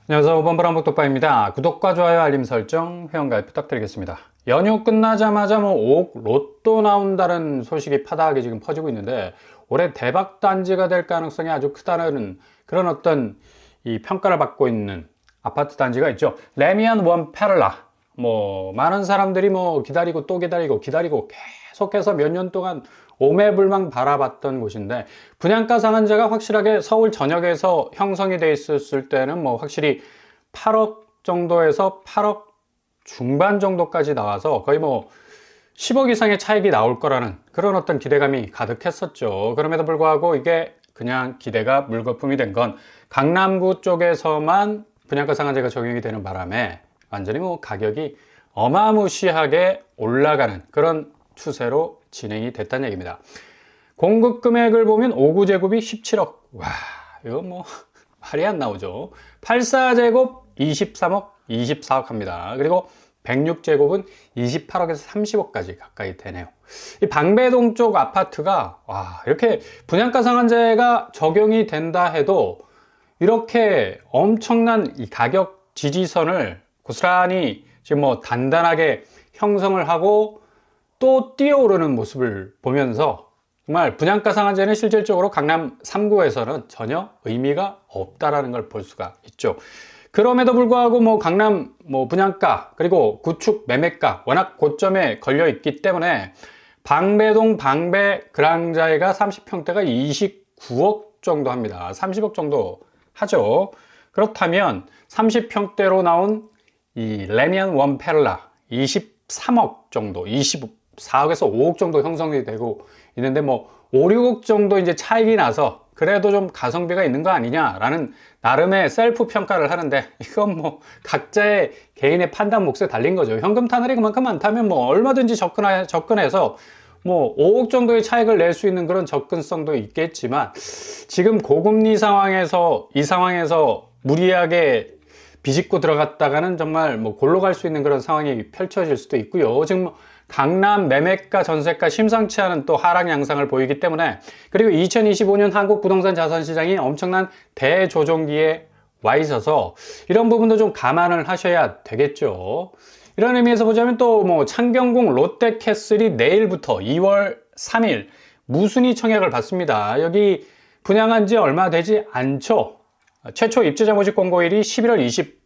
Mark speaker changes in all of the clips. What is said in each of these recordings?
Speaker 1: 안녕하세요. 5번 브라운복독바입니다. 구독과 좋아요, 알림 설정, 회원가입 부탁드리겠습니다. 연휴 끝나자마자 5억 로또 나온다는 소식이 파다하게 지금 퍼지고 있는데 올해 대박 단지가 될 가능성이 아주 크다는 그런 어떤 이 평가를 받고 있는 아파트 단지가 있죠. 레미안 원 페를라. 많은 사람들이 기다리고 또 기다리고 계속해서 몇 년 동안 오매불망 바라봤던 곳인데 분양가 상한제가 확실하게 서울 전역에서 형성이 돼 있었을 때는 확실히 8억 정도에서 8억 중반 정도까지 나와서 거의 10억 이상의 차익이 나올 거라는 그런 어떤 기대감이 가득했었죠. 그럼에도 불구하고 이게 그냥 기대가 물거품이 된 건 강남구 쪽에서만 분양가 상한제가 적용이 되는 바람에 완전히 가격이 어마무시하게 올라가는 그런 추세로 진행이 됐다는 얘기입니다. 공급 금액을 보면 5구제곱이 17억. 와, 이거 말이 안 나오죠. 84제곱 23억, 24억 합니다. 그리고 106제곱은 28억에서 30억까지 가까이 되네요. 이 방배동 쪽 아파트가 이렇게 분양가 상한제가 적용이 된다 해도 이렇게 엄청난 이 가격 지지선을 고스란히 지금 단단하게 형성을 하고 또 뛰어오르는 모습을 보면서 정말 분양가 상한제는 실질적으로 강남 3구에서는 전혀 의미가 없다라는 걸 볼 수가 있죠. 그럼에도 불구하고 강남 분양가 그리고 구축 매매가 워낙 고점에 걸려 있기 때문에 방배동 방배 그랑자이가 30평대가 29억 정도 합니다. 30억 정도 하죠. 그렇다면 30평대로 나온 이 레미안 원 페를라 23억 정도, 24억에서 5억 정도 형성이 되고 있는데 5, 6억 정도 이제 차익이 나서 그래도 좀 가성비가 있는 거 아니냐라는 나름의 셀프 평가를 하는데 이건 각자의 개인의 판단 몫에 달린 거죠. 현금 타늘이 그만큼 많다면 얼마든지 접근해서 5억 정도의 차익을 낼 수 있는 그런 접근성도 있겠지만 지금 고금리 상황에서 이 상황에서 무리하게 비집고 들어갔다가는 정말 골로 갈 수 있는 그런 상황이 펼쳐질 수도 있고요. 지금 강남 매매가 전세가 심상치 않은 또 하락 양상을 보이기 때문에 그리고 2025년 한국 부동산 자산 시장이 엄청난 대조정기에 와 있어서 이런 부분도 좀 감안을 하셔야 되겠죠. 이런 의미에서 보자면 또 창경궁 롯데캐슬이 내일부터 2월 3일 무순위 청약을 받습니다. 여기 분양한 지 얼마 되지 않죠. 최초 입주자 모집 공고일이 11월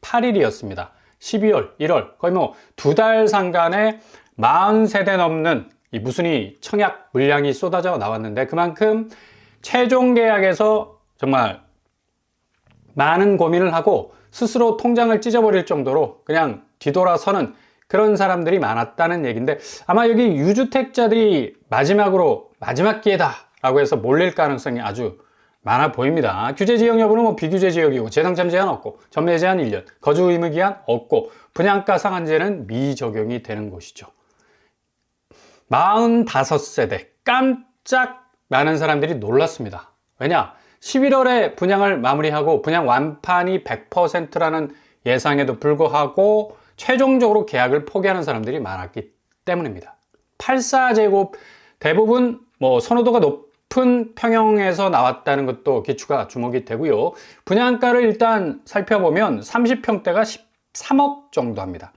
Speaker 1: 28일이었습니다. 12월, 1월 거의 2달 상간에 40세대 넘는 이 무순위 청약 물량이 쏟아져 나왔는데 그만큼 최종 계약에서 정말 많은 고민을 하고 스스로 통장을 찢어버릴 정도로 그냥 뒤돌아서는 그런 사람들이 많았다는 얘기인데 아마 여기 유주택자들이 마지막 기회다 라고 해서 몰릴 가능성이 아주 많아 보입니다. 규제 지역 여부는 비규제 지역이고 재당첨 제한 없고 전매 제한 1년, 거주 의무 기한 없고 분양가 상한제는 미적용이 되는 곳이죠. 45세대 깜짝 많은 사람들이 놀랐습니다. 왜냐? 11월에 분양을 마무리하고 분양 완판이 100%라는 예상에도 불구하고 최종적으로 계약을 포기하는 사람들이 많았기 때문입니다. 84제곱 대부분 선호도가 높은 평형에서 나왔다는 것도 기추가 주목이 되고요. 분양가를 일단 살펴보면 30평대가 13억 정도 합니다.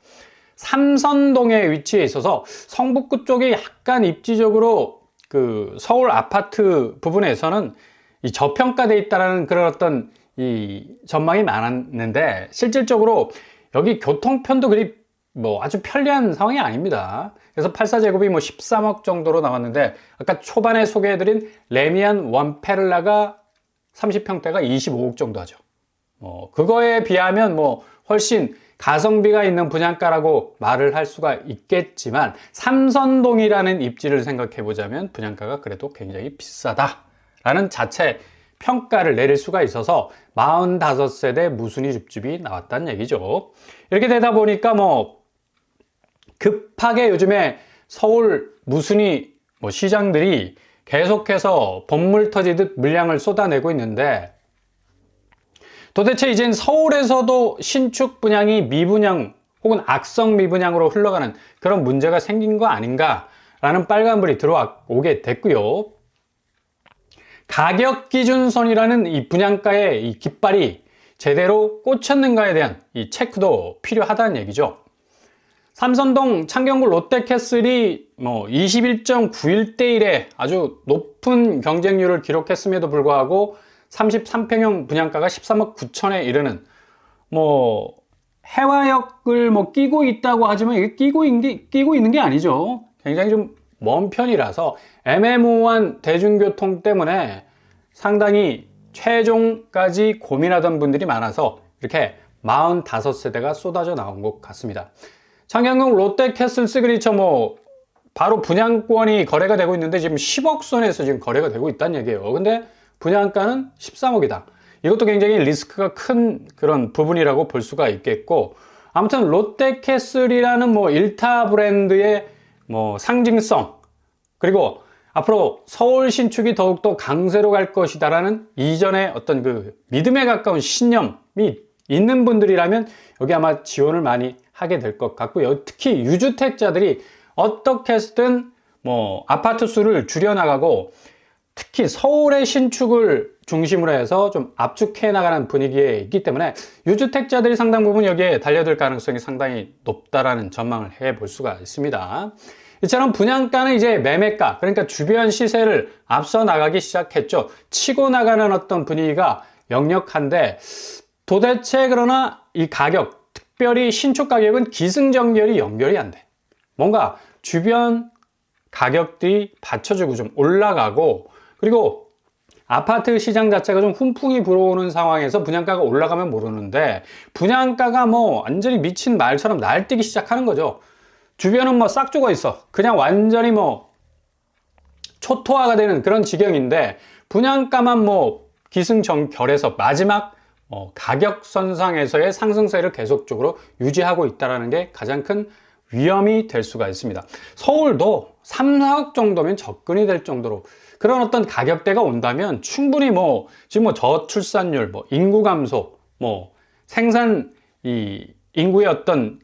Speaker 1: 삼선동에 위치해 있어서 성북구 쪽에 약간 입지적으로 그 서울 아파트 부분에서는 이 저평가되어 있다는 그런 어떤 이 전망이 많았는데 실질적으로 여기 교통편도 그리 아주 편리한 상황이 아닙니다. 그래서 84제곱이 13억 정도로 나왔는데 아까 초반에 소개해드린 레미안 원 페를라가 30평대가 25억 정도 하죠. 그거에 비하면 훨씬 가성비가 있는 분양가라고 말을 할 수가 있겠지만 삼선동이라는 입지를 생각해 보자면 분양가가 그래도 굉장히 비싸다라는 자체 평가를 내릴 수가 있어서 45세대 무순위 줍줍이 나왔다는 얘기죠. 이렇게 되다 보니까 급하게 요즘에 서울 무순위 시장들이 계속해서 법물 터지듯 물량을 쏟아내고 있는데 도대체 이젠 서울에서도 신축 분양이 미분양 혹은 악성 미분양으로 흘러가는 그런 문제가 생긴 거 아닌가라는 빨간불이 들어오게 됐고요. 가격 기준선이라는 이 분양가의 이 깃발이 제대로 꽂혔는가에 대한 이 체크도 필요하다는 얘기죠. 삼선동 창경구 롯데캐슬이 21.91대 1의 아주 높은 경쟁률을 기록했음에도 불구하고 33평형 분양가가 13억 9천에 이르는 해화역을 끼고 있다고 하지만 이게 끼고 있는 게 아니죠. 굉장히 좀 먼 편이라서 애매모호한 대중교통 때문에 상당히 최종까지 고민하던 분들이 많아서 이렇게 45세대가 쏟아져 나온 것 같습니다. 창경구 롯데캐슬 시그니처 바로 분양권이 거래가 되고 있는데 지금 10억 선에서 지금 거래가 되고 있다는 얘기예요. 근데 분양가는 13억이다. 이것도 굉장히 리스크가 큰 그런 부분이라고 볼 수가 있겠고, 아무튼 롯데캐슬이라는 일타 브랜드의 상징성, 그리고 앞으로 서울 신축이 더욱더 강세로 갈 것이다라는 이전의 어떤 그 믿음에 가까운 신념이 있는 분들이라면 여기 아마 지원을 많이 하게 될 것 같고요. 특히 유주택자들이 어떻게 해서든 아파트 수를 줄여나가고, 특히 서울의 신축을 중심으로 해서 좀 압축해 나가는 분위기에 있기 때문에 유주택자들이 상당 부분 여기에 달려들 가능성이 상당히 높다라는 전망을 해볼 수가 있습니다. 이처럼 분양가는 이제 매매가, 그러니까 주변 시세를 앞서 나가기 시작했죠. 치고 나가는 어떤 분위기가 역력한데, 도대체 그러나 이 가격, 특별히 신축 가격은 기승전결이 연결이 안 돼. 뭔가 주변 가격들이 받쳐주고 좀 올라가고, 그리고 아파트 시장 자체가 좀 훈풍이 불어오는 상황에서 분양가가 올라가면 모르는데, 분양가가 완전히 미친 말처럼 날뛰기 시작하는 거죠. 주변은 싹 죽어 있어. 그냥 완전히 초토화가 되는 그런 지경인데, 분양가만 기승전결해서 마지막 가격선상에서의 상승세를 계속적으로 유지하고 있다는 게 가장 큰 위험이 될 수가 있습니다. 서울도 3, 4억 정도면 접근이 될 정도로 그런 어떤 가격대가 온다면 충분히 지금 저출산율, 인구 감소, 생산 인구의 어떤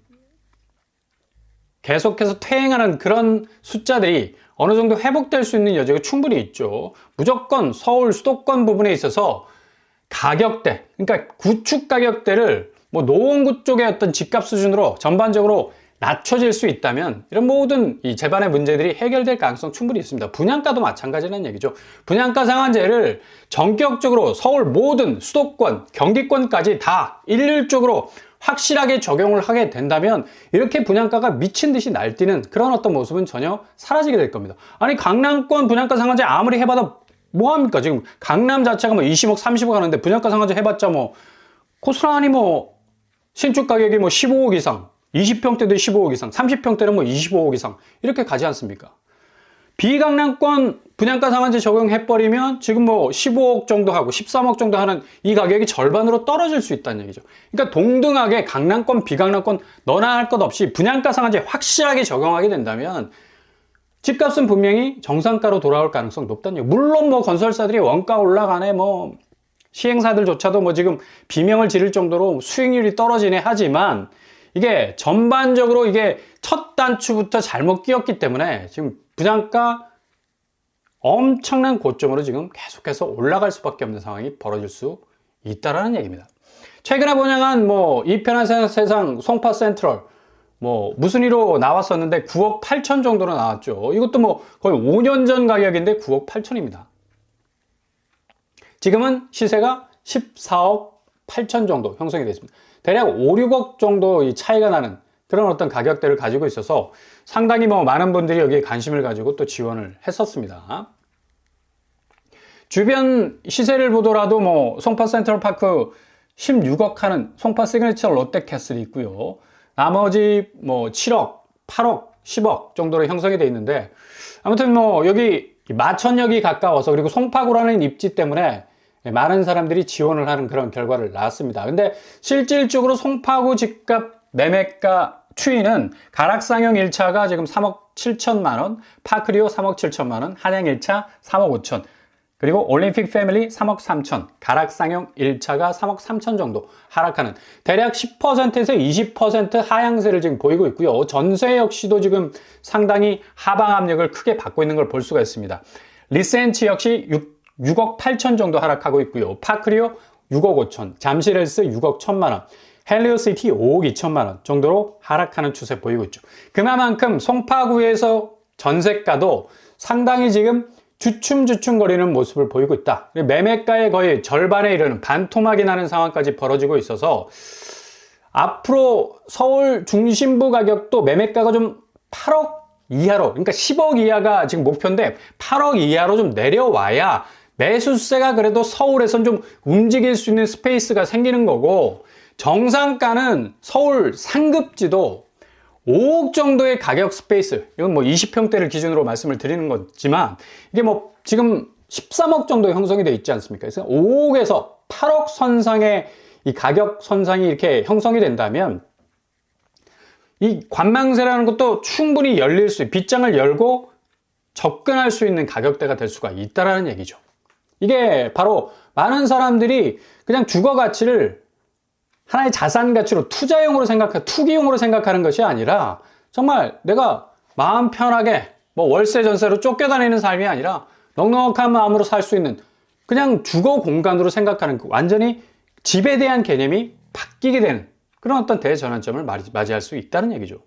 Speaker 1: 계속해서 퇴행하는 그런 숫자들이 어느 정도 회복될 수 있는 여지가 충분히 있죠. 무조건 서울 수도권 부분에 있어서 가격대, 그러니까 구축 가격대를 노원구 쪽의 어떤 집값 수준으로 전반적으로 낮춰질 수 있다면 이런 모든 이 재반의 문제들이 해결될 가능성 충분히 있습니다. 분양가도 마찬가지라는 얘기죠. 분양가 상한제를 전격적으로 서울 모든 수도권, 경기권까지 다 일률적으로 확실하게 적용을 하게 된다면 이렇게 분양가가 미친 듯이 날뛰는 그런 어떤 모습은 전혀 사라지게 될 겁니다. 아니, 강남권 분양가 상한제 아무리 해봐도 뭐합니까? 지금 강남 자체가 20억, 30억 하는데 분양가 상한제 해봤자 고스란히 신축 가격이 15억 이상, 20평대도 15억 이상, 30평대는 25억 이상 이렇게 가지 않습니까? 비강남권 분양가 상한제 적용해버리면 지금 15억 정도 하고 13억 정도 하는 이 가격이 절반으로 떨어질 수 있다는 얘기죠. 그러니까 동등하게 강남권, 비강남권 너나 할 것 없이 분양가 상한제 확실하게 적용하게 된다면 집값은 분명히 정상가로 돌아올 가능성 높다는 얘기죠. 물론 건설사들이 원가 올라가네, 시행사들조차도 지금 비명을 지를 정도로 수익률이 떨어지네 하지만 이게 전반적으로 이게 첫 단추부터 잘못 끼었기 때문에 지금 분양가 엄청난 고점으로 지금 계속해서 올라갈 수밖에 없는 상황이 벌어질 수 있다라는 얘기입니다. 최근에 분양한 이편한 세상 송파 센트럴 무슨 일로 나왔었는데 9억 8천 정도로 나왔죠. 이것도 거의 5년 전 가격인데 9억 8천입니다. 지금은 시세가 14억 8천 정도 형성이 되어 있습니다. 대략 5, 6억 정도 이 차이가 나는 그런 어떤 가격대를 가지고 있어서 상당히 많은 분들이 여기에 관심을 가지고 또 지원을 했었습니다. 주변 시세를 보더라도 송파 센트럴파크 16억 하는 송파 시그니처 롯데캐슬이 있고요. 나머지 7억, 8억, 10억 정도로 형성이 되어 있는데, 아무튼 여기 마천역이 가까워서, 그리고 송파구라는 입지 때문에 많은 사람들이 지원을 하는 그런 결과를 낳았습니다. 근데 실질적으로 송파구 집값 매매가 추이는 가락상용 1차가 지금 3억 7천만 원, 파크리오 3억 7천만 원, 한양 1차 3억 5천, 그리고 올림픽 패밀리 3억 3천, 가락상용 1차가 3억 3천 정도 하락하는 대략 10%에서 20% 하향세를 지금 보이고 있고요. 전세 역시도 지금 상당히 하방 압력을 크게 받고 있는 걸 볼 수가 있습니다. 리센치 역시 6억 8천 정도 하락하고 있고요. 파크리오 6억 5천, 잠실헬스 6억 1천만 원, 헬리오시티 5억 2천만 원 정도로 하락하는 추세 보이고 있죠. 그만큼 송파구에서 전세가도 상당히 지금 주춤주춤거리는 모습을 보이고 있다. 매매가의 거의 절반에 이르는 반토막이 나는 상황까지 벌어지고 있어서 앞으로 서울 중심부 가격도 매매가가 좀 8억 이하로, 그러니까 10억 이하가 지금 목표인데 8억 이하로 좀 내려와야 매수세가 그래도 서울에선 좀 움직일 수 있는 스페이스가 생기는 거고, 정상가는 서울 상급지도 5억 정도의 가격 스페이스, 이건 뭐 20평대를 기준으로 말씀을 드리는 거지만 이게 뭐 지금 13억 정도 형성이 되어 있지 않습니까? 그래서 5억에서 8억 선상의 이 가격 선상이 이렇게 형성이 된다면 이 관망세라는 것도 충분히 열릴 수, 빗장을 열고 접근할 수 있는 가격대가 될 수가 있다라는 얘기죠. 이게 바로 많은 사람들이 그냥 주거 가치를 하나의 자산 가치로 투자용으로 투기용으로 생각하는 것이 아니라 정말 내가 마음 편하게 뭐 월세 전세로 쫓겨다니는 삶이 아니라 넉넉한 마음으로 살 수 있는 그냥 주거 공간으로 생각하는 완전히 집에 대한 개념이 바뀌게 되는 그런 어떤 대전환점을 맞이할 수 있다는 얘기죠.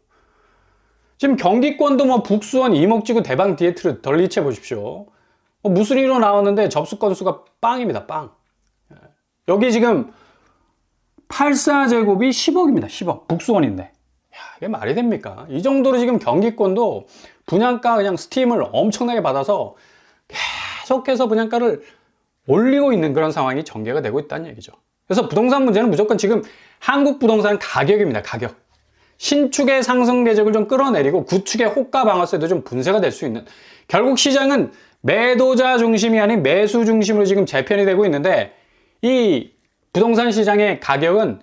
Speaker 1: 지금 경기권도 뭐 북수원, 이목지구, 대방, 디에트를 덜리체 보십시오. 무순위로 나왔는데 접수 건수가 빵입니다. 빵. 여기 지금 84제곱이 10억입니다. 10억. 북수원인데. 야, 이게 말이 됩니까? 이 정도로 지금 경기권도 분양가 그냥 스팀을 엄청나게 받아서 계속해서 분양가를 올리고 있는 그런 상황이 전개가 되고 있다는 얘기죠. 그래서 부동산 문제는 무조건 지금 한국 부동산 가격입니다. 가격. 신축의 상승 궤적을 좀 끌어내리고 구축의 호가 방어세도 좀 분쇄가 될 수 있는, 결국 시장은 매도자 중심이 아닌 매수 중심으로 지금 재편이 되고 있는데, 이 부동산 시장의 가격은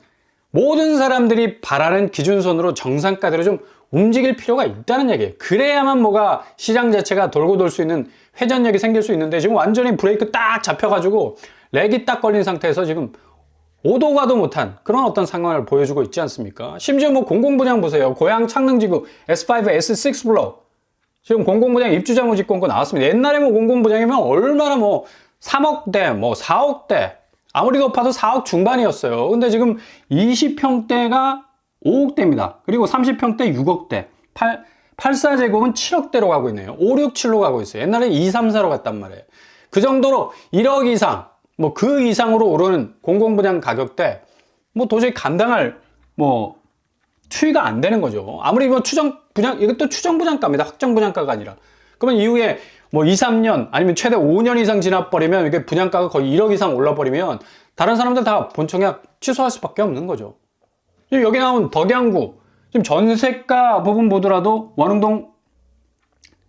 Speaker 1: 모든 사람들이 바라는 기준선으로 정상가대로 좀 움직일 필요가 있다는 얘기예요. 그래야만 뭐가 시장 자체가 돌고 돌 수 있는 회전력이 생길 수 있는데, 지금 완전히 브레이크 딱 잡혀가지고 렉이 딱 걸린 상태에서 지금 오도 가도 못한 그런 어떤 상황을 보여주고 있지 않습니까? 심지어 뭐 공공분양 보세요. 고양 창릉지구 S5, S6 블록 지금 공공분양 입주자 모집 공고 나왔습니다. 옛날에 뭐 공공분양이면 얼마나 뭐 3억대, 뭐 4억대, 아무리 높아도 4억 중반이었어요. 근데 지금 20평대가 5억대입니다. 그리고 30평대 6억대, 84제곱은 7억대로 가고 있네요. 5, 6, 7로 가고 있어요. 옛날에 2, 3, 4로 갔단 말이에요. 그 정도로 1억 이상, 뭐 그 이상으로 오르는 공공분양 가격대, 뭐 도저히 감당할 뭐 추이가 안 되는 거죠. 아무리 뭐 이것도 추정 분양가입니다. 확정 분양가가 아니라. 그러면 이후에 뭐 2, 3년 아니면 최대 5년 이상 지나버리면 이게 분양가가 거의 1억 이상 올라버리면 다른 사람들 다 본청약 취소할 수밖에 없는 거죠. 여기 나온 덕양구, 지금 전세가 부분 보더라도 원흥동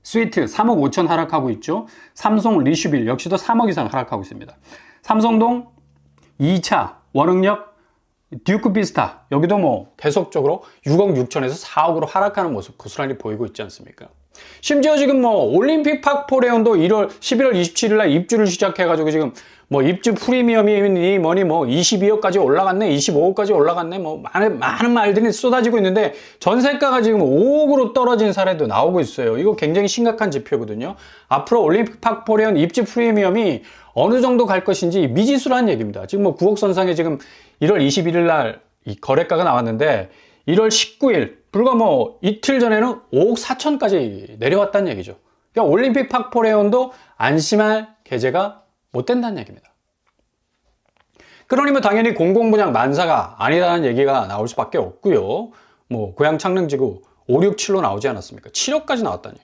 Speaker 1: 스위트 3억 5천 하락하고 있죠. 삼성 리슈빌 역시도 3억 이상 하락하고 있습니다. 삼성동 2차 원흥역 듀크 비스타 여기도 뭐 계속적으로 6억 6천에서 4억으로 하락하는 모습 고스란히 보이고 있지 않습니까? 심지어 지금 뭐 올림픽 파크포레온도 11월 27일 날 입주를 시작해가지고 지금 뭐 입주 프리미엄이 뭐니 뭐 22억까지 올라갔네, 25억까지 올라갔네, 뭐 많은 말들이 쏟아지고 있는데 전세가가 지금 5억으로 떨어진 사례도 나오고 있어요. 이거 굉장히 심각한 지표거든요. 앞으로 올림픽 파크포레온 입주 프리미엄이 어느 정도 갈 것인지 미지수라는 얘기입니다. 지금 뭐 9억 선상에 지금 1월 21일 날 이 거래가가 나왔는데 1월 19일 불과 뭐 이틀 전에는 5억 4천까지 내려왔다는 얘기죠. 그러니까 올림픽 파크포레온도 안심할 계제가 못 된다는 얘기입니다. 그러니 뭐 당연히 공공분양 만사가 아니라는 얘기가 나올 수밖에 없고요. 뭐 고양 창릉지구 5, 6, 7로 나오지 않았습니까? 7억까지 나왔다니.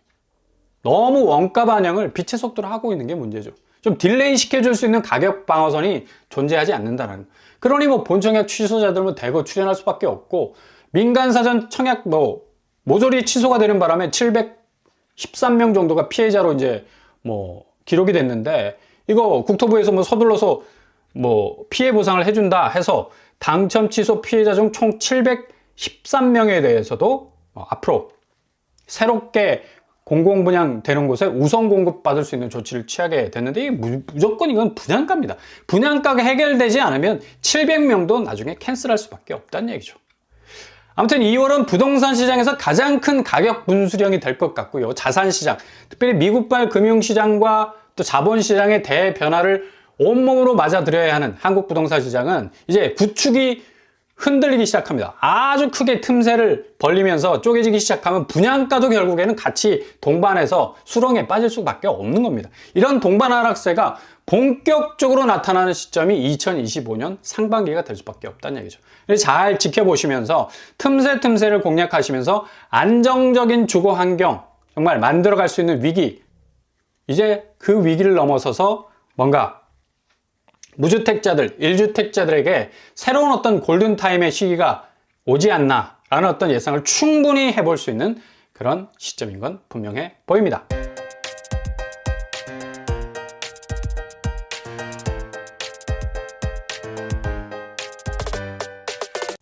Speaker 1: 너무 원가 반영을 빛의 속도로 하고 있는 게 문제죠. 좀 딜레이 시켜줄 수 있는 가격 방어선이 존재하지 않는다는. 그러니 뭐 본청약 취소자들은 대거 출연할 수밖에 없고, 민간사전 청약 뭐 모조리 취소가 되는 바람에 713명 정도가 피해자로 이제 뭐 기록이 됐는데, 이거 국토부에서 뭐 서둘러서 뭐 피해 보상을 해준다 해서 당첨 취소 피해자 중 총 713명에 대해서도 앞으로 새롭게 공공분양 되는 곳에 우선 공급받을 수 있는 조치를 취하게 됐는데, 이게 무조건 이건 분양가입니다. 분양가가 해결되지 않으면 700명도 나중에 캔슬할 수밖에 없다는 얘기죠. 아무튼 2월은 부동산 시장에서 가장 큰 가격 분수령이 될 것 같고요. 자산시장, 특별히 미국발 금융시장과 또 자본시장의 대변화를 온몸으로 맞아들여야 하는 한국 부동산 시장은 이제 구축이 흔들리기 시작합니다. 아주 크게 틈새를 벌리면서 쪼개지기 시작하면 분양가도 결국에는 같이 동반해서 수렁에 빠질 수밖에 없는 겁니다. 이런 동반 하락세가 본격적으로 나타나는 시점이 2025년 상반기가 될 수밖에 없다는 얘기죠. 잘 지켜보시면서 틈새를 공략하시면서 안정적인 주거 환경 정말 만들어갈 수 있는 위기, 이제 그 위기를 넘어서서 뭔가 무주택자들, 1주택자들에게 새로운 어떤 골든타임의 시기가 오지 않나 라는 어떤 예상을 충분히 해볼 수 있는 그런 시점인 건 분명해 보입니다.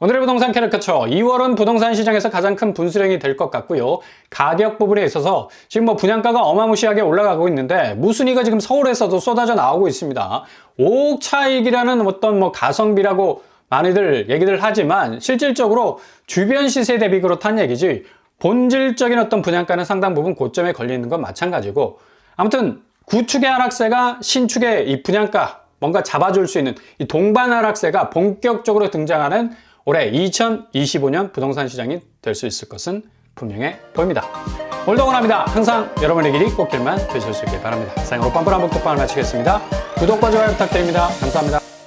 Speaker 1: 오늘의 부동산 캐릭터처 2월은 부동산 시장에서 가장 큰 분수령이 될 것 같고요. 가격 부분에 있어서 지금 뭐 분양가가 어마무시하게 올라가고 있는데 무순위가 지금 서울에서도 쏟아져 나오고 있습니다. 5억 차익이라는 어떤 뭐 가성비라고 많이들 얘기를 하지만 실질적으로 주변 시세 대비 그렇다는 얘기지 본질적인 어떤 분양가는 상당 부분 고점에 걸리는 건 마찬가지고, 아무튼 구축의 하락세가 신축의 이 분양가 뭔가 잡아줄 수 있는 이 동반 하락세가 본격적으로 등장하는 올해 2025년 부동산 시장이 될 수 있을 것은 분명해 보입니다. 오늘도 응원합니다. 항상 여러분의 길이 꽃길만 되실 수 있길 바랍니다. 이상으로 뻔뻔한 복덕방을 마치겠습니다. 구독과 좋아요 부탁드립니다. 감사합니다.